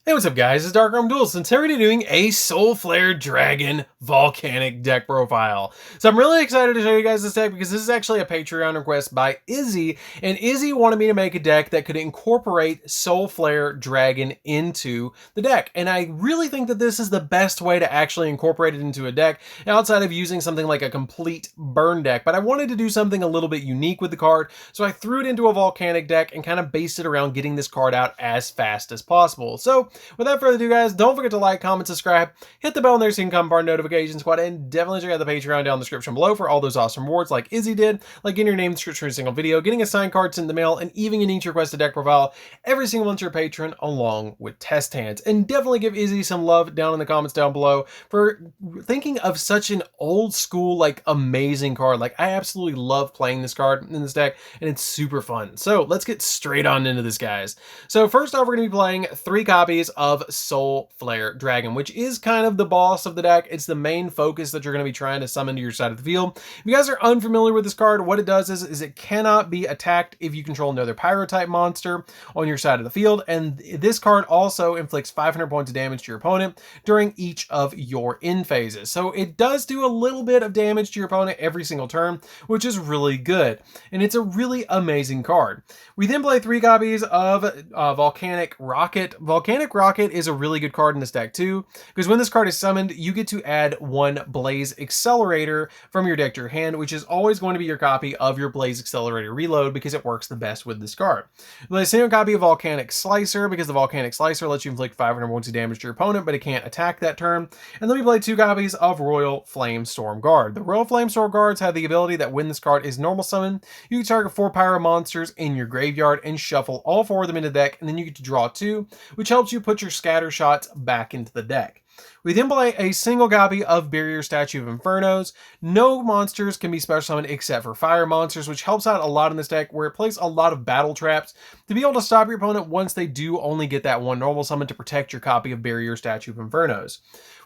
Hey, what's up guys, it's DarkArmedDuelist, and today we're doing a Soul Flare Dragon Volcanic deck profile. So I'm really excited to show you guys this deck because this is actually a Patreon request by Izzy, and Izzy wanted me to make a deck that could incorporate Soul Flare Dragon into the deck. And I really think that this is the best way to actually incorporate it into a deck outside of using something like a complete burn deck. But I wanted to do something a little bit unique with the card, so I threw it into a Volcanic deck and kind of based it around getting this card out as fast as possible. So without further ado, guys, don't forget to like, comment, subscribe, hit the bell in there so you can come part of notification squad, and definitely check out the Patreon down in the description below for all those awesome rewards like Izzy did, like getting your name in the description of a single video, getting a signed card sent in the mail, and even getting each requested deck profile every single month to your patron along with test hands. And definitely give Izzy some love down in the comments down below for thinking of such an old school, like, amazing card. Like, I absolutely love playing this card in this deck, and it's super fun. So let's get straight on into this, guys. So first off, we're going to be playing 3 copies of Soul Flare Dragon, which is kind of the boss of the deck. It's the main focus that you're going to be trying to summon to your side of the field. If you guys are unfamiliar with this card, what it does is it cannot be attacked if you control another Pyro type monster on your side of the field, and this card also inflicts 500 points of damage to your opponent during each of your end phases. So it does do a little bit of damage to your opponent every single turn, which is really good, and it's a really amazing card. We then play 3 copies of Volcanic Rocket. Volcanic Rocket is a really good card in this deck too, because when this card is summoned, you get to add 1 Blaze Accelerator from your deck to your hand, which is always going to be your copy of your Blaze Accelerator Reload because it works the best with this card. We play a single copy of Volcanic Slicer because the Volcanic Slicer lets you inflict 500 points of damage to your opponent, but it can't attack that turn. And then we play 2 copies of Royal Flamestorm Guard. The Royal Flamestorm Guards have the ability that when this card is normal summoned, you can target 4 Pyro monsters in your graveyard and shuffle all 4 of them into the deck, and then you get to draw 2, which helps you put your scatter shots back into the deck. We then play a single copy of Barrier Statue of Infernos. No monsters can be special summoned except for fire monsters, which helps out a lot in this deck, where it plays a lot of battle traps to be able to stop your opponent once they do only get that 1 normal summon to protect your copy of Barrier Statue of Infernos.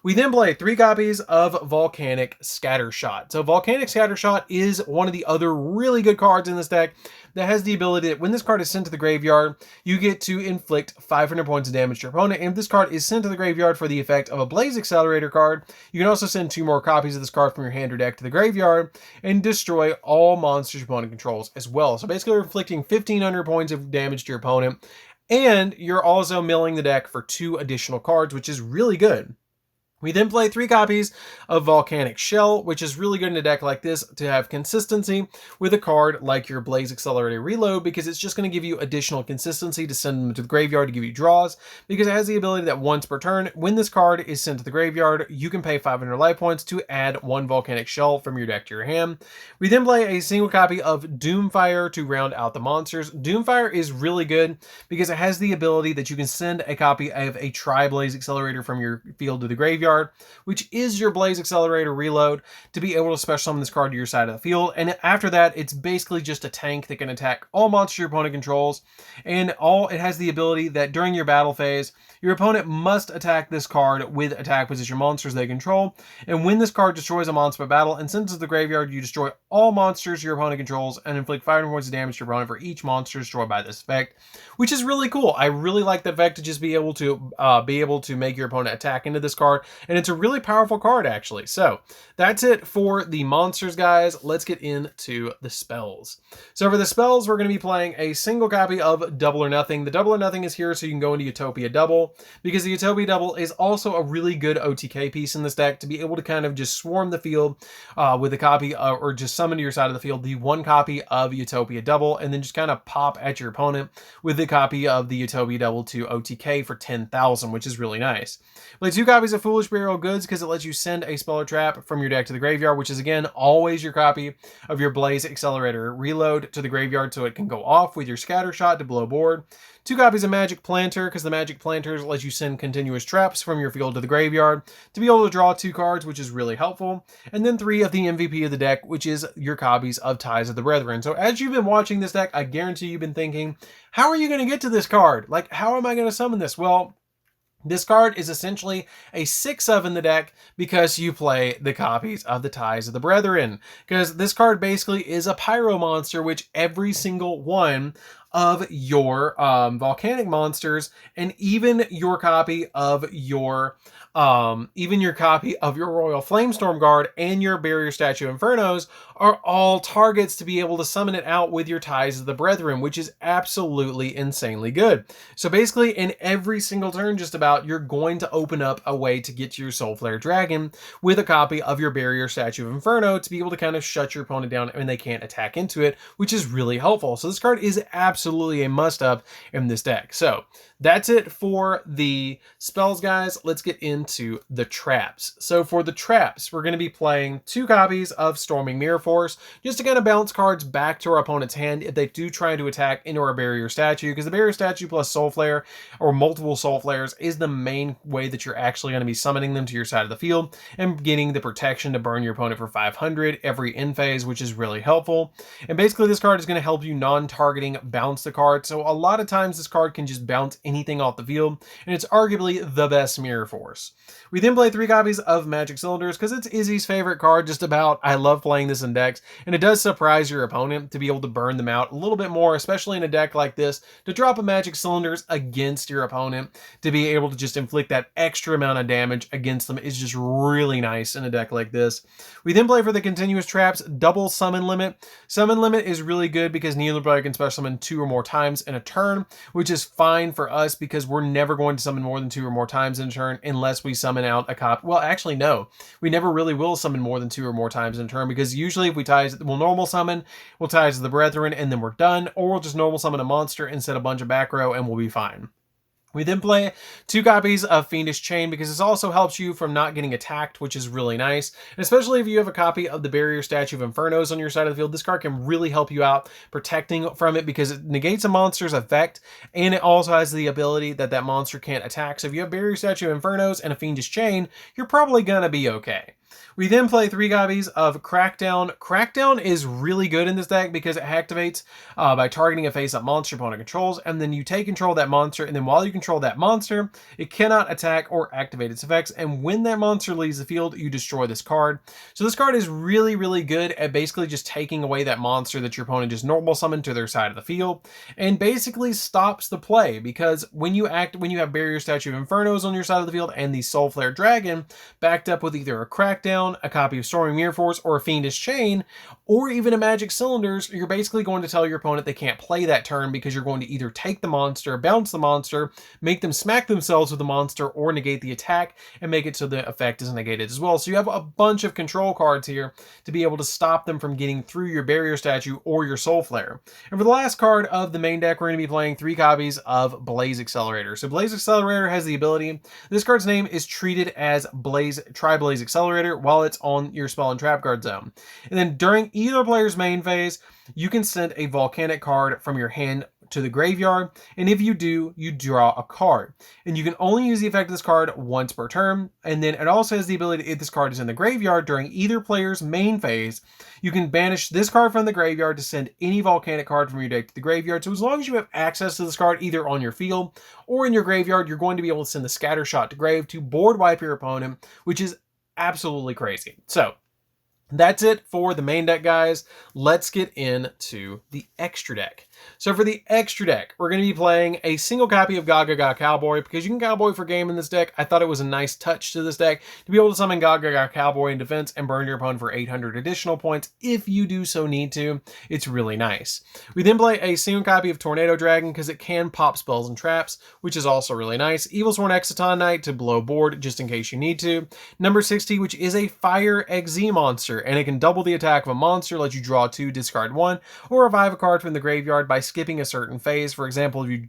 We then play 3 copies of Volcanic Scattershot. So Volcanic Scattershot is one of the other really good cards in this deck that has the ability that when this card is sent to the graveyard, you get to inflict 500 points of damage to your opponent. And if this card is sent to the graveyard for the effect of a Blaze Accelerator card, you can also send 2 more copies of this card from your hand or deck to the graveyard and destroy all monsters your opponent controls as well. So basically, you're inflicting 1,500 points of damage to your opponent, and you're also milling the deck for 2 additional cards, which is really good. We then play 3 copies of Volcanic Shell, which is really good in a deck like this to have consistency with a card like your Blaze Accelerator Reload, because it's just going to give you additional consistency to send them to the graveyard to give you draws, because it has the ability that once per turn, when this card is sent to the graveyard, you can pay 500 life points to add 1 Volcanic Shell from your deck to your hand. We then play a single copy of Doomfire to round out the monsters. Doomfire is really good because it has the ability that you can send a copy of a Tri-Blaze Accelerator from your field to the graveyard, which is your Blaze Accelerator Reload, to be able to special summon this card to your side of the field. And after that, it's basically just a tank that can attack all monsters your opponent controls, and it has the ability that during your battle phase, your opponent must attack this card with attack position monsters they control, and when this card destroys a monster by battle and sends it to the graveyard, you destroy all monsters your opponent controls and inflict 500 points of damage to your opponent for each monster destroyed by this effect, which is really cool. I really like the effect to just be able to make your opponent attack into this card, and it's a really powerful card actually. So that's it for the monsters, guys. Let's get into the spells. So for the spells, we're going to be playing a single copy of Double or Nothing. The Double or Nothing is here so you can go into Utopia Double, because the Utopia Double is also a really good OTK piece in this deck to be able to kind of just swarm the field with a copy or just summon to your side of the field the 1 copy of Utopia Double, and then just kind of pop at your opponent with the copy of the Utopia Double to OTK for 10,000, which is really nice. Play 2 copies of Foolish Burial Goods because it lets you send a spell or trap from your deck to the graveyard, which is again always your copy of your Blaze Accelerator Reload to the graveyard so it can go off with your Scatter Shot to blow board. 2 copies of Magic Planter because the Magic Planters let you send continuous traps from your field to the graveyard to be able to draw 2 cards, which is really helpful. And then 3 of the MVP of the deck, which is your copies of Ties of the Brethren. So as you've been watching this deck, I guarantee you've been thinking, how are you going to get to this card? Like, how am I going to summon this? Well, this card is essentially a 6-of in the deck because you play the copies of the Ties of the Brethren. Because this card basically is a Pyro monster, which every single one of your volcanic monsters, and even your copy of your Royal Flamestorm Guard and your Barrier Statue Infernos are all targets to be able to summon it out with your Ties of the Brethren, which is absolutely insanely good. So basically, in every single turn, just about, you're going to open up a way to get to your Soulflare Dragon with a copy of your Barrier Statue of Inferno to be able to kind of shut your opponent down and they can't attack into it, which is really helpful. So this card is absolutely a must-have in this deck. So that's it for the spells, guys. Let's get into the traps. So for the traps, we're going to be playing 2 copies of Storming Mirror Force, just to kind of bounce cards back to our opponent's hand if they do try to attack into our Barrier Statue, because the Barrier Statue plus Soul Flare, or multiple Soul Flares, is the main way that you're actually going to be summoning them to your side of the field and getting the protection to burn your opponent for 500 every end phase, which is really helpful. And basically this card is going to help you non-targeting bounce the card, so a lot of times this card can just bounce anything off the field, and it's arguably the best Mirror Force. We then play 3 copies of Magic Cylinders because it's Izzy's favorite card, just about. I love playing this in decks, and it does surprise your opponent to be able to burn them out a little bit more, especially in a deck like this, to drop a Magic Cylinders against your opponent, to be able to just inflict that extra amount of damage against them is just really nice in a deck like this. We then play for the continuous traps, double Summon Limit. Summon Limit is really good because neither player can special summon 2 or more times in a turn, which is fine for us because we're never going to summon more than 2 or more times in a turn unless we summon out a copy. Well, actually, no. We never really will summon more than 2 or more times in a turn, because usually if we'll normal summon, we'll Ties of the Brethren, and then we're done, or we'll just normal summon a monster and set a bunch of back row and we'll be fine. We then play 2 copies of Fiendish Chain because this also helps you from not getting attacked, which is really nice. And especially if you have a copy of the Barrier Statue of Infernos on your side of the field, this card can really help you out protecting from it because it negates a monster's effect, and it also has the ability that that monster can't attack. So if you have Barrier Statue of Infernos and a Fiendish Chain, you're probably gonna be okay. We then play 3 copies of Crackdown. Crackdown is really good in this deck because it activates by targeting a face-up monster opponent controls, and then you take control of that monster, and then while you control that monster, it cannot attack or activate its effects, and when that monster leaves the field, you destroy this card. So this card is really, really good at basically just taking away that monster that your opponent just normal summoned to their side of the field, and basically stops the play, because when you have Barrier Statue of Infernos on your side of the field and the Soulflare Dragon backed up with either a Crackdown, a copy of Storming Mirror Force, or a Fiendish Chain, or even a Magic Cylinders, you're basically going to tell your opponent they can't play that turn because you're going to either take the monster, bounce the monster, make them smack themselves with the monster, or negate the attack and make it so the effect is negated as well. So you have a bunch of control cards here to be able to stop them from getting through your Barrier Statue or your Soul Flare. And for the last card of the main deck, we're going to be playing 3 copies of Blaze Accelerator. So Blaze Accelerator has the ability, this card's name is treated as Tri-Blaze Accelerator while it's on your spell and trap card zone. And then during either player's main phase, you can send a Volcanic card from your hand to the graveyard, and if you do, you draw a card. And you can only use the effect of this card once per turn, and then it also has the ability, if this card is in the graveyard during either player's main phase, you can banish this card from the graveyard to send any Volcanic card from your deck to the graveyard. So as long as you have access to this card either on your field or in your graveyard, you're going to be able to send the Scatter Shot to grave to board wipe your opponent, which is absolutely crazy. So that's it for the main deck, guys. Let's get into the extra deck. So for the extra deck, we're going to be playing a single copy of Gaga Cowboy because you can Cowboy for game in this deck. I thought it was a nice touch to this deck to be able to summon Gaga Cowboy in defense and burn your opponent for 800 additional points if you do so need to. It's really nice. We then play a single copy of Tornado Dragon because it can pop spells and traps, which is also really nice. Evilsworn Exciton Knight to blow board just in case you need to. Number 60, which is a Fire XZ monster, and it can double the attack of a monster, let you draw 2, discard 1, or revive a card from the graveyard by skipping a certain phase. For example, if you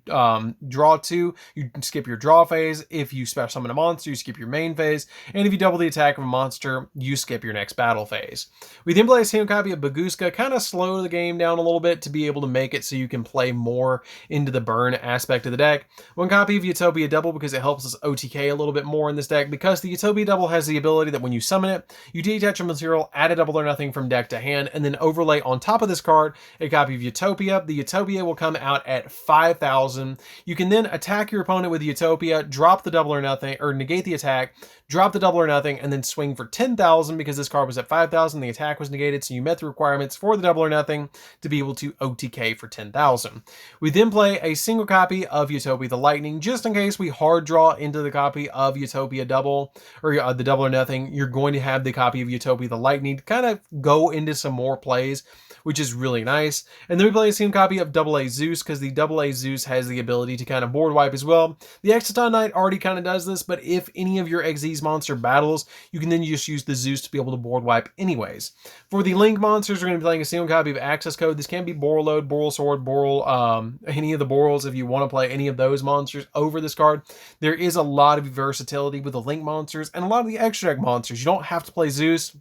draw 2, you skip your draw phase. If you special summon a monster, you skip your main phase. And if you double the attack of a monster, you skip your next battle phase. We then play a single copy of Baguska, kind of slow the game down a little bit to be able to make it so you can play more into the burn aspect of the deck. 1 copy of Utopia Double because it helps us OTK a little bit more in this deck, because the Utopia Double has the ability that when you summon it, you detach a material, add a double or nothing from deck to hand, and then overlay on top of this card a copy of Utopia. The Utopia will come out at 5,000. You can then attack your opponent with Utopia, drop the double or nothing, or negate the attack, drop the double or nothing, and then swing for 10,000 because this card was at 5,000. The attack was negated, so you met the requirements for the double or nothing to be able to OTK for 10,000. We then play a single copy of Utopia the Lightning, just in case we hard draw into the copy of Utopia double, or the double or nothing. You're going to have the copy of Utopia the Lightning to kind of go into some more plays, which is really nice. And then we play a single copy of AA Zeus, because the AA Zeus has the ability to kind of board wipe as well. The Exciton Knight already kind of does this, but if any of your Xyz monster battles, you can then just use the Zeus to be able to board wipe anyways. For the Link monsters, we're going to be playing a single copy of Access Code. This can be Borreload, Boral Sword, Boral, any of the Borals if you want to play any of those monsters over this card. There is a lot of versatility with the Link monsters and a lot of the extra deck monsters. You don't have to play Zeus.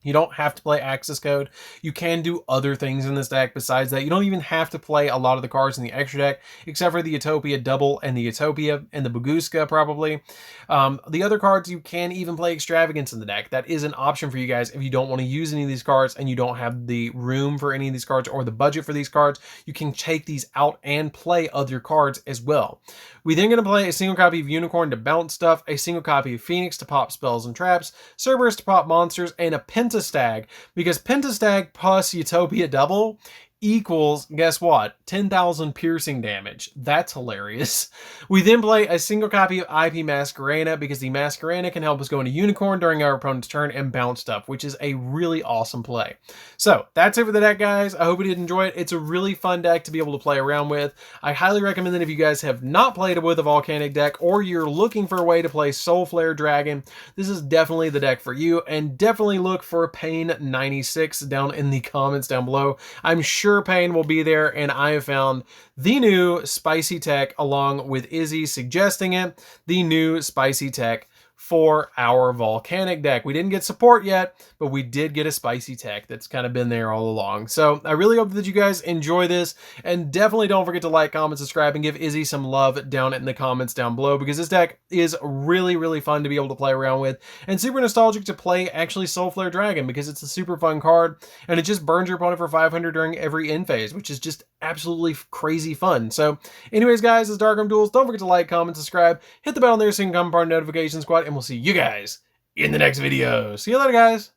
You don't have to play Access Code. You can do other things in this deck besides that. You don't even have to play a lot of the cards in the extra deck, except for the Utopia Double and the Utopia and the Baguska, probably. The other cards, you can even play Extravagance in the deck. That is an option for you guys if you don't want to use any of these cards and you don't have the room for any of these cards or the budget for these cards. You can take these out and play other cards as well. We then going to play a single copy of Unicorn to bounce stuff, a single copy of Phoenix to pop spells and traps, Cerberus to pop monsters, and a Pentastag, because Pentastag plus Utopia double equals, guess what, 10,000 piercing damage. That's hilarious. We then play a single copy of IP Masquerena, because the Masquerena can help us go into Unicorn during our opponent's turn and bounce stuff, which is a really awesome play. So that's it for the deck, guys. I hope you did enjoy it. It's a really fun deck to be able to play around with. I highly recommend that if you guys have not played it with a Volcanic deck, or you're looking for a way to play Soul Flare Dragon, this is definitely the deck for you, and definitely look for Pain96 down in the comments down below. I'm sure Pain will be there, and I have found the new spicy tech, along with Izzy suggesting it, the new spicy tech for our Volcanic deck. We didn't get support yet, but we did get a spicy tech that's kind of been there all along. So I really hope that you guys enjoy this, and definitely don't forget to like, comment, subscribe, and give Izzy some love down in the comments down below, because this deck is really, really fun to be able to play around with, and super nostalgic to play actually Soul Flare Dragon, because it's a super fun card, and it just burns your opponent for 500 during every end phase, which is just absolutely crazy fun. So anyways, guys, this is DarkArmedDuelist. Don't forget to like, comment, subscribe, hit the bell on there so you can come part of the notification squad, and we'll see you guys in the next video. See you later, guys.